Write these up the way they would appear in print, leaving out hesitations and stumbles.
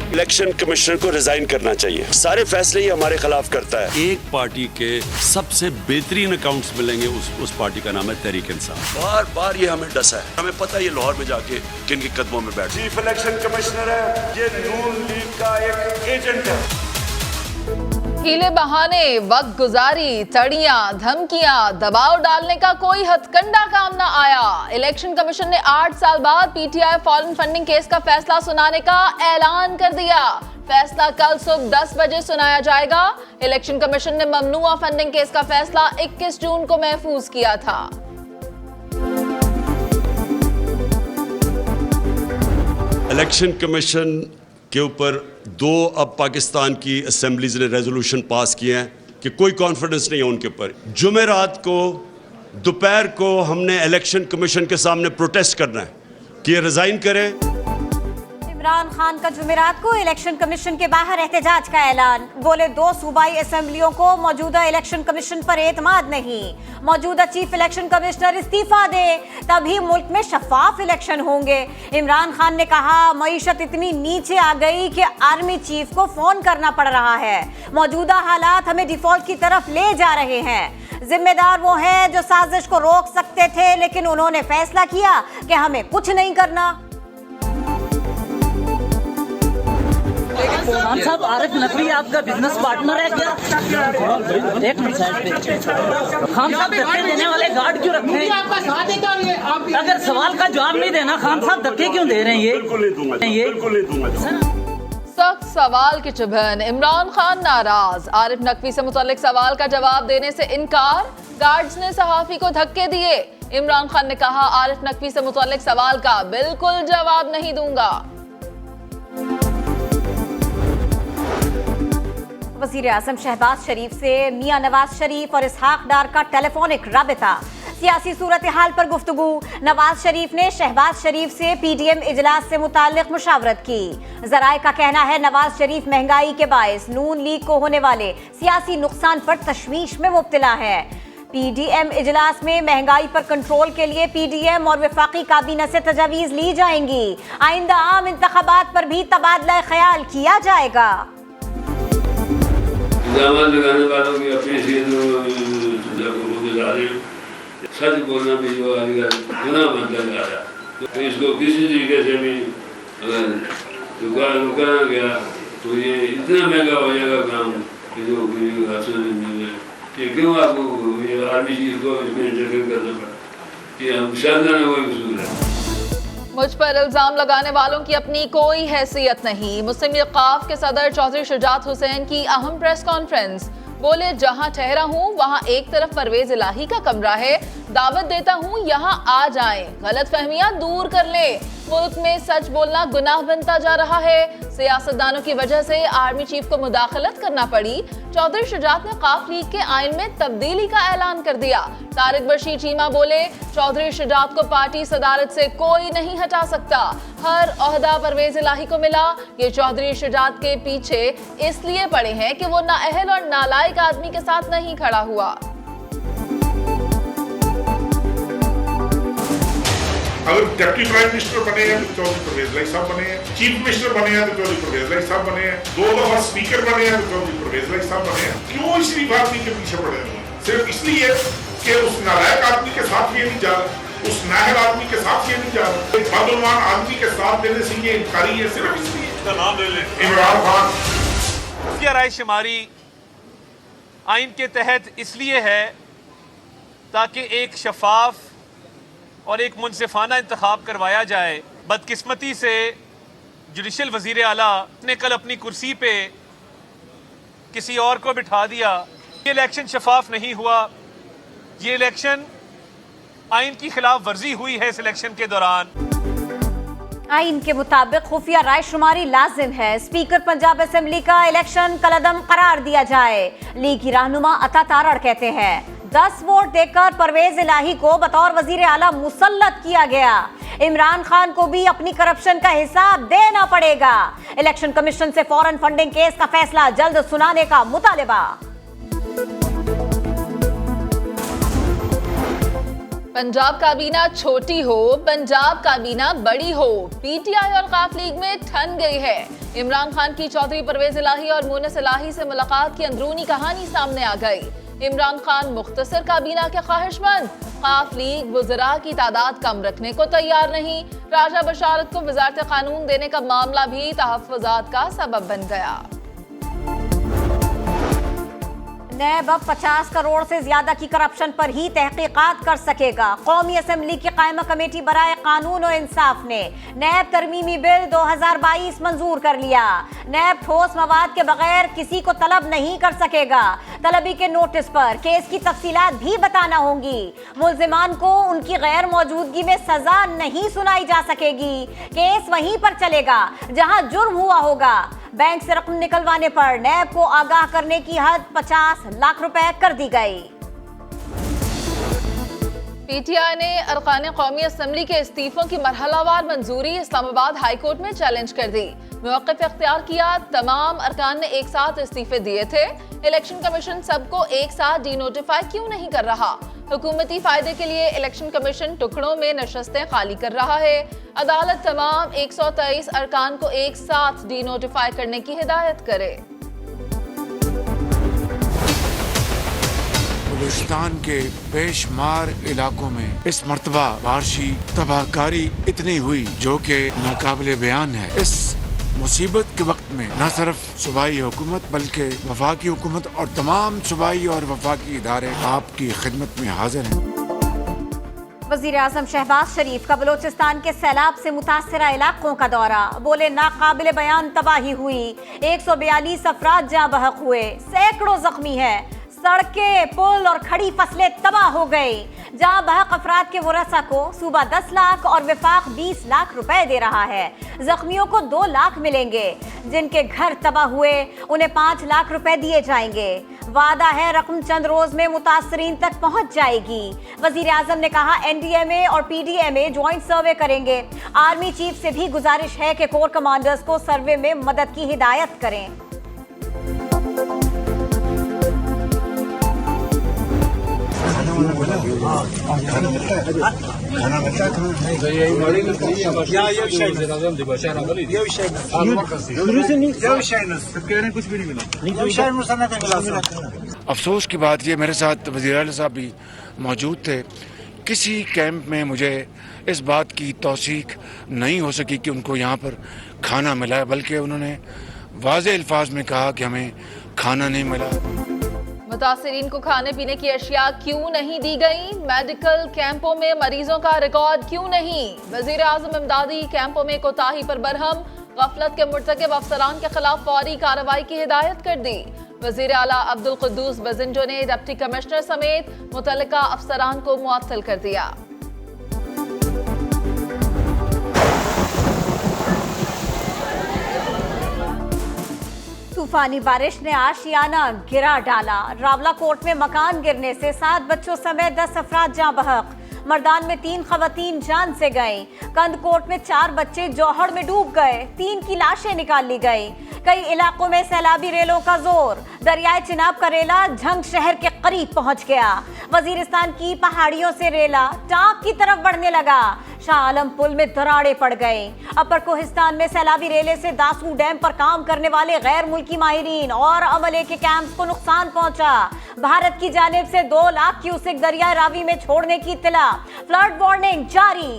Election commissioner को resign करना चाहिए। सारे फैसले ही हमारे खिलाफ करता है। एक पार्टी के सबसे बेहतरीन अकाउंट्स मिलेंगे, उस पार्टी का नाम है तहरीक इंसाफ। बार बार ये हमें डसा है, हमें पता है ये लाहौर में जाके किन के कदमों में बैठ। चीफ इलेक्शन कमिश्नर है, ये नून लीग का एक एजेंट है। हीले बहाने, वक्त गुजारी, तड़ियां, धमकियां, दबाव डालने का कोई हथकंडा काम न आया। इलेक्शन कमीशन ने 8 साल बाद पीटीआई फॉरेन फंडिंग केस का फैसला सुनाने का ऐलान कर दिया। फैसला कल सुबह 10 बजे सुनाया जाएगा। इलेक्शन कमीशन ने ममनुआ फंडिंग केस का फैसला 21 जून को महफूज किया था। इलेक्शन कमीशन के ऊपर 2 अब पाकिस्तान की असेंबलीज ने रेजोल्यूशन पास किए हैं कि कोई कॉन्फिडेंस नहीं है उनके ऊपर। जुमेरात को दोपहर को हमने इलेक्शन कमीशन के सामने प्रोटेस्ट करना है कि ये रिजाइन करे। इमरान खान का जुमेरात को इलेक्शन कमीशन के बाहर एहतजाज का ऐलान। बोले 2 सूबाई असेंबलियों को मौजूदा इलेक्शन कमीशन पर एतमाद नहीं। मौजूदा चीफ इलेक्शन कमिश्नर इस्तीफा दे, तभी मुल्क में शफाफ इलेक्शन होंगे। इमरान खान ने कहा मईशत इतनी नीचे आ गई कि आर्मी चीफ को फोन करना पड़ रहा है। मौजूदा हालात हमें डिफॉल्ट की तरफ ले जा रहे हैं। जिम्मेदार वो हैं जो साजिश को रोक सकते थे, लेकिन उन्होंने फैसला किया कि हमें कुछ नहीं करना। खान साहब, आरिफ नकवी आपका बिजनेस पार्टनर है क्या? एक मिनट साइड पे। खान साहब, धक्के देने वाले गार्ड क्यों रखे हैं? अगर सवाल का जवाब नहीं देना, खान साहब धक्के क्यों दे रहे हैं? सख्त सवाल की चुभन, इमरान खान नाराज। आरिफ नकवी से मुतालिक सवाल का जवाब देने से इनकार। गार्ड्स ने सहाफी को धक्के दिए। इमरान खान ने कहा आरिफ नकवी से मुतालिक सवाल का बिल्कुल जवाब नहीं दूंगा। वज़ीर आज़म शहबाज शरीफ से मियां नवाज शरीफ और इसहाक डार का टेलीफोनिक राबिता। सियासी सूरत हाल पर गुफ्तगू। नवाज शरीफ ने शहबाज शरीफ से पीडीएम इजलास से मुताल्लिक मुशावरत की। जराए का कहना है नवाज शरीफ महंगाई के बायस नून लीग को होने वाले सियासी नुकसान पर तशवीश में मुब्तला है। पीडीएम इजलास में महंगाई पर कंट्रोल के लिए पीडीएम और वफाकी काबीना से तजावीज़ ली जाएंगी। आइंदा आम इंतखाबात पर भी तबादला ख्याल किया जाएगा। लगाने वालों की अपनी सच बोलना भी जो गुनाह बनता जा रहा, तो इसको किसी तरीके से भी अगर रुकाना गया तो ये इतना महंगा हो जाएगा काम कि जो हासिल नहीं है। ये क्यों आपको ये आर्मी चीज को इसमें इंटरफेयर करना पड़ा? ये हम शायद ना कोई कसूर है। मुझ पर इल्जाम लगाने वालों की अपनी कोई हैसियत नहीं। मुस्लिम लीग क़ाफ के सदर चौधरी शुजात हुसैन की अहम प्रेस कॉन्फ्रेंस। बोले जहां ठहरा हूं वहां एक तरफ परवेज इलाही का कमरा है, दावत देता हूं यहां आ जाएं, गलत फहमियां दूर कर ले। मुल्क में सच बोलना गुनाह बनता जा रहा है। सियासतदानों की वजह से आर्मी चीफ को मुदाखलत करना पड़ी। चौधरी शुजात ने क़ाफ लीग के आइन में तब्दीली का ऐलान कर दिया। तारिक बशीर चीमा बोले चौधरी शुजात को पार्टी सदारत से कोई नहीं हटा सकता। हर ओहदा परवेज इलाही को मिला। ये चौधरी शुजात के पीछे इसलिए पड़े हैं कि वो नाअहल और नालायक आदमी के साथ नहीं खड़ा हुआ। अगर डिप्टी प्राइम मिनिस्टर बने हैं तो चौधरी परवेज इलाही साहब बने हैं, चीफ मिनिस्टर बने हैं तो चौधरी परवेज इलाही साहब बने हैं, 2 दफा स्पीकर बने हैं तो चौधरी परवेज इलाही साहब बने हैं। क्यों इस शरीफ आदमी के पीछे पड़े हैं? सिर्फ इसलिए कि उस नालायक आदमी के साथ ये नहीं जा रहा, उस नाहल आदमी के साथ ये नहीं जा रहा, एक बदउनवान आदमी के साथ देने से ये इनकारी है। सिर्फ इसलिए नाम ले ले इमरान खान। क्या राय शुमारी आइन के तहत इसलिए है ताकि एक शफाफ और एक मुनसिफाना इंतखाब करवाया जाए। बदकिस्मती से जुडिशल वजीर आला ने कल अपनी कुर्सी पे किसी और को बिठा दिया। ये इलेक्शन शफाफ नहीं हुआ। ये इलेक्शन आइन की खिलाफ वर्जी हुई है। इस इलेक्शन के दौरान आइन के मुताबिक खुफिया राय शुमारी लाजिम है। स्पीकर पंजाब असेंबली का इलेक्शन कलअदम करार दिया जाए। लीग की रहनुमा अता तारड़ कहते हैं 10 वोट देकर परवेज इलाही को बतौर वजीर आला मुसल्लत किया गया। इमरान खान को भी अपनी करप्शन का हिसाब देना पड़ेगा। इलेक्शन कमीशन से फॉरेन फंडिंग केस का फैसला जल्द सुनाने का मुतालिबा। पंजाब काबीना छोटी हो, पंजाब काबीना बड़ी हो, पीटीआई और काफ लीग में ठन गई है। इमरान खान की चौधरी परवेज इलाही और मुनिस इलाही से मुलाकात की अंदरूनी कहानी सामने आ गई। इमरान खान मुख्तसर काबीना के ख्वाहिशमंद, काफ लीग वज़रा की तादाद कम रखने को तैयार नहीं। राजा बशारत को वज़ारत कानून देने का मामला भी तहफ़्फ़ुज़ात का सबब बन गया। नैब अब 50 करोड़ से ज्यादा की करप्शन पर ही तहकीकात कर सकेगा। कौमी असम्बली की कायमा कमेटी बराए कानून और इंसाफ ने नैब तरमीमी बिल 2022 मंजूर कर लिया। नैब ठोस मवाद के बगैर किसी को तलब नहीं कर सकेगा। तलबी के नोटिस पर केस की तफसीलात भी बताना होंगी। मुल्जिमान को उनकी गैर मौजूदगी में सजा नहीं सुनाई जा सकेगी। केस वहीं पर चलेगा जहां जुर्म हुआ होगा। बैंक से रकम निकलवाने पर नैब को आगाह करने की हद 50 लाख रुपए कर दी गई। पीटीआई ने अरकान कौमी असम्बली के इस्तीफों की मरहलावार मंजूरी इस्लामाबाद हाई कोर्ट में चैलेंज कर दी। मौक़िफ़ इख्तियार किया, तमाम अरकान ने एक साथ इस्तीफे दिए थे। इलेक्शन कमीशन सबको एक साथ डीनोटिफाई क्यों नहीं कर रहा? हुकूमती फायदे के लिए इलेक्शन कमीशन टुकड़ों में नशस्तें खाली कर रहा है। अदालत तमाम 123 अरकान को एक साथ डीनोटिफाई करने की हिदायत करे। बलूचिस्तान के बेशुमार इलाकों में इस मर्तबा बारिशी तबाहकारी इतनी हुई जो कि नाकाबिले बयान है। इस मुसीबत के वक्त में न सिर्फ सूबाई हुकूमत बल्कि वफाकी हुकूमत और तमाम सूबाई और वफाकी इदारे आपकी खिदमत में हाजिर हैं। वज़ीर आज़म शहबाज शरीफ का बलूचिस्तान के सैलाब से मुतासरा इलाकों का दौरा। बोले नाकाबिले बयान तबाही हुई, 142 अफराद जाँ बहक हुए, सैकड़ों जख्मी है। सड़कें, पुल और खड़ी फसलें तबाह हो गई। जहां बहक अफराद के वरसा को सूबा 10 लाख और विफाक 20 लाख रुपए दे रहा है। जख्मियों को 2 लाख मिलेंगे। जिनके घर तबाह हुए उन्हें 5 लाख रुपए दिए जाएंगे। वादा है रकम चंद रोज में मुतासरीन तक पहुंच जाएगी। वजीर आजम ने कहा NDMA और PDMA ज्वाइंट सर्वे करेंगे। आर्मी चीफ से भी गुजारिश है कि कोर कमांडर्स को सर्वे में मदद की हिदायत करें। अफसोस की बात ये, मेरे साथ वज़ीर आला साहब भी मौजूद थे। किसी कैंप में मुझे इस बात की तौसीक नहीं हो सकी कि उनको यहाँ पर खाना मिला है, बल्कि उन्होंने वाज़े अल्फाज में कहा कि हमें खाना नहीं मिला। मुतासरीन को खाने पीने की अशिया क्यों नहीं दी गई? मेडिकल कैंपों में मरीजों का रिकॉर्ड क्यों नहीं? वजीर आजम इमदादी कैंपों में कोताही पर बरहम, गफलत के मुर्तकिब अफसरान के खिलाफ फौरी कार्रवाई की हिदायत कर दी। वजीर आला अब्दुल कुद्दूस बजिंजो ने डिप्टी कमिश्नर समेत मुतल्लिका अफसरान को मुअत्तल कर दिया। तूफानी बारिश ने आशियाना गिरा डाला। रावलाकोट में मकान गिरने से 7 बच्चों समेत 10 अफराद जाँ बहक। मर्दान में 3 खवातीन जान से गईं। कंदकोट में 4 बच्चे जौहड़ में डूब गए, 3 की लाशें निकाल ली गई। कई इलाकों में सैलाबी रेलों का जोर। दरियाए चिनाब का रेला झंग शहर के करीब पहुंच गया। वजीरिस्तान की पहाड़ियों से रेला टांक की तरफ बढ़ने लगा। शाह आलम पुल में दरारें पड़ गई। अपर कोहिस्तान में सैलाबी रेले से दासू डैम पर काम करने वाले गैर मुल्की माहिरीन और अमले के कैंप्स को नुकसान पहुंचा। भारत की जानिब से 2 लाख क्यूसेक दरिया रावी में छोड़ने की इत्तला। फ्लड वार्निंग जारी।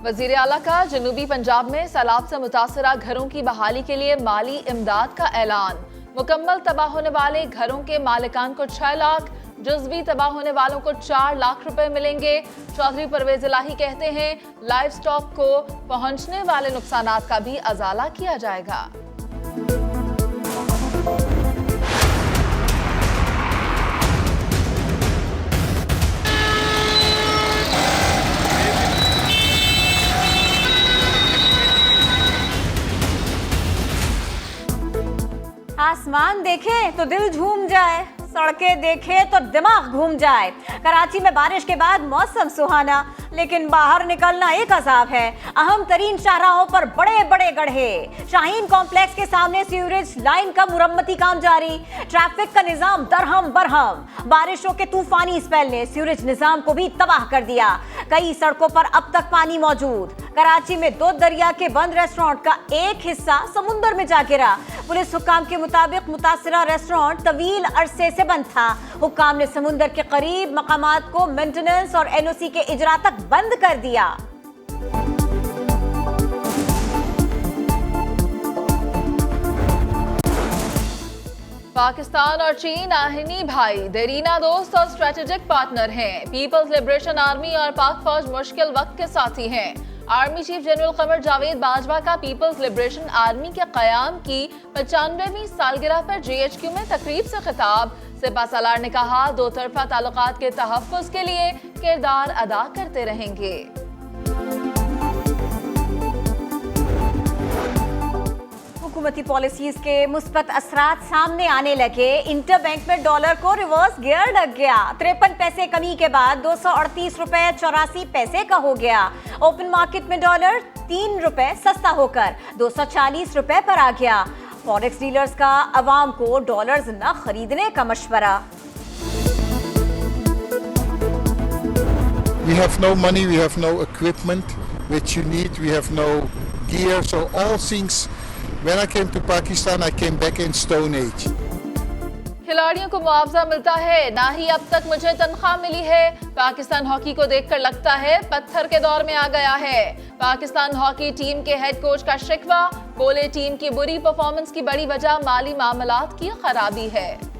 वजीर आला का जनूबी पंजाब में सैलाब से मुतासरा घरों की बहाली के लिए माली इमदाद का ऐलान। मुकम्मल तबाह होने वाले घरों के मालिकान को 6 लाख, जुज़वी तबाह होने वालों को 4 लाख रुपए मिलेंगे। चौधरी परवेज इलाही कहते हैं लाइव स्टॉक को पहुंचने वाले नुकसानात का भी अजाला किया जाएगा। आसमान देखें तो दिल झूम जाए। सड़कें देखे तो दिमाग घूम जाए। कराची में बारिश के बाद मौसम सुहाना, लेकिन बाहर निकलना एक अजाब है। अहम तरीन शाहराहों पर बड़े बड़े गड्ढे। शाहीन कॉम्प्लेक्स के सामने सीवरेज लाइन का मुरम्मती काम जारी। ट्रैफिक का निजाम दरहम बरहम। बारिशों के तूफानी स्पेल ने सीवरेज निजाम को भी तबाह कर दिया। कई सड़कों पर अब तक पानी मौजूद। कराची में 2 दरिया के बंद रेस्टोरेंट का एक हिस्सा समुंदर में जा गिरा। पुलिस हुक्काम के मुताबिक मुतासिरा रेस्टोरेंट तवील अरसे से बंद था। हुक्काम ने समुंदर के करीब मकामात को मेंटेनेंस और एनओसी के इजरा तक बंद कर दिया। पाकिस्तान और चीन आहिनी भाई, देरीना दोस्त और स्ट्रेटेजिक पार्टनर हैं। पीपल्स लिबरेशन आर्मी और पाक फौज मुश्किल वक्त के साथी हैं। Army chief general Qamar Javed Bajwa का पीपल्स लिबरेशन आर्मी के कयाम की 95वीं सालगिरह पर GHQ में तकरीब से खिताब। सिपा सलार ने कहा, दो तरफा ताल्लुकात के तहफ़्फ़ुज़ के लिए किरदार अदा करते रहेंगे। हुकूमती पॉलिसीज के मुस्बत असरात सामने आने लगे। इंटरबैंक में डॉलर को रिवर्स गियर लग गया। 53 पैसे कमी के बाद 238 रुपए 84 पैसे का हो गया। ओपन मार्केट में डॉलर 3 रुपए सस्ता होकर 240 रुपए पर आ गया। फॉरेक्स डीलर्स का अवाम को डॉलर्स न खरीदने का मशवरा। We have no money, we have no equipment which you need, we have no gear, so all things. When I came to Pakistan, I came back in Stone Age. खिलाड़ियों को मुआवजा मिलता है, ना ही अब तक मुझे तनख्वाह मिली है। पाकिस्तान हॉकी को देखकर लगता है पत्थर के दौर में आ गया है। पाकिस्तान हॉकी टीम के हेड कोच का शिकवा, बोले टीम की बुरी परफॉर्मेंस की बड़ी वजह माली मामलात की खराबी है।